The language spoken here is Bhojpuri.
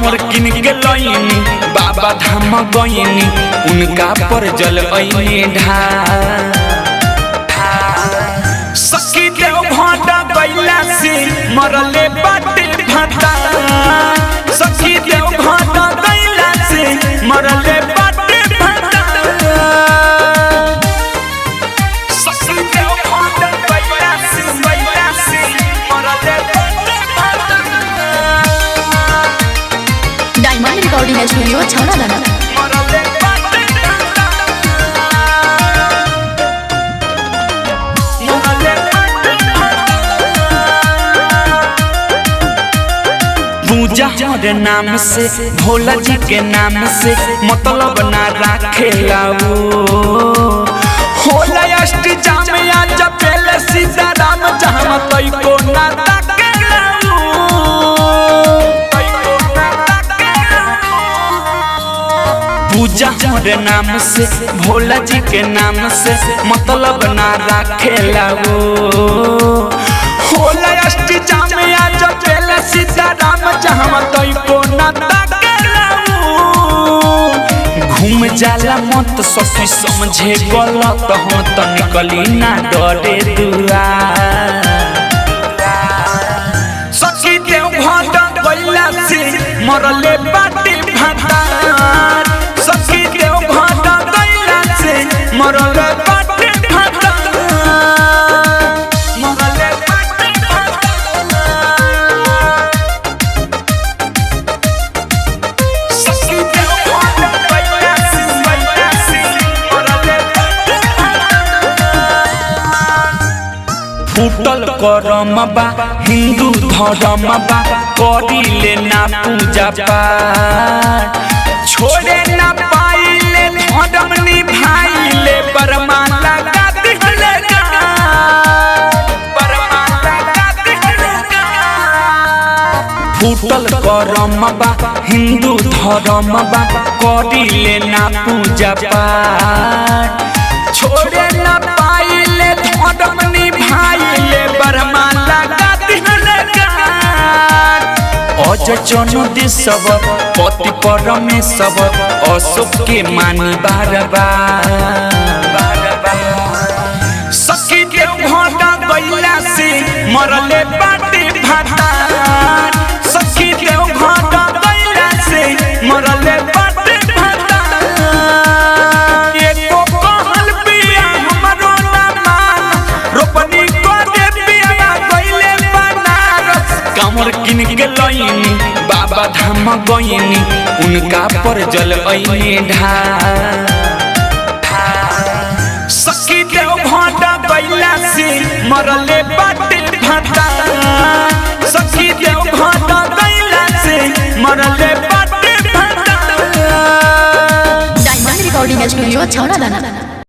कांवर किन के लईनी बाबा धाम गईनी उनका पर जल अइने ढार। सखी देव भाटा गइला से मरले बाटे भाटा। सखी देव भाटा गइला से मरले बाटे भाटा। सखी देव भाटा गइला से मरले बाटे भाटा। डायमंड रिकॉर्डिंग स्टूडियो छौड़ा दाना। पूजा हर नाम से भोला जी के नाम से मतलब ना रखेला होला अष्टजाम या जपेल सीताराम जहाँ तई को ना ताकेला। पूजा हर नाम से भोला जी के नाम से मतलब ना रखेला होला अष्टजाम या जपेल सीताराम जहाँ तई को ना ताकेला। घूम जाला मत सखी समझे गलत हम त निकली ना डरे दुआ। सखी देव भाटा गइला से मरले बाटे भाटा। सखी देव भाटा गइला से मरले बाटे भाटा। मरले बाटे भाटा। सखी देव भाटा गइला से मरले बाटे भाटा। फूटल करम बा हिंदू धर्म बा करिले ना पूजा पाठ। छोड़े ना पाइले धर्म निभाइले बरमा लगा दिहले गान। बरमा लगा दिहले गान। फूटल करम बा हिंदू धर्म बा करिले ना पूजा पाठ। छोड़े ना पाइले धर्म निभाइले बरमा लगा दिहले गान। अज जन देशव पति परमेश्वर अशोक के मानी बार बार। सखी देव भाटा गइला से मरले बाटे भाटा। सखी देव भाटा गइला से मरले बाटे भाटा। एको कहल पिया हमरो ना मान रोपनी को दे पिया गइले बनारस। कांवर किन के लईनी बाबा धाम गईनी उनका पर जल अइने ढार। सखी देव भाटा गइला से मरले बाटे भाटा। सखी देव भाटा गइला से मरले बाटे भाटा। डायमंड रिकॉर्डिंग स्टूडियो छौड़ा दाना।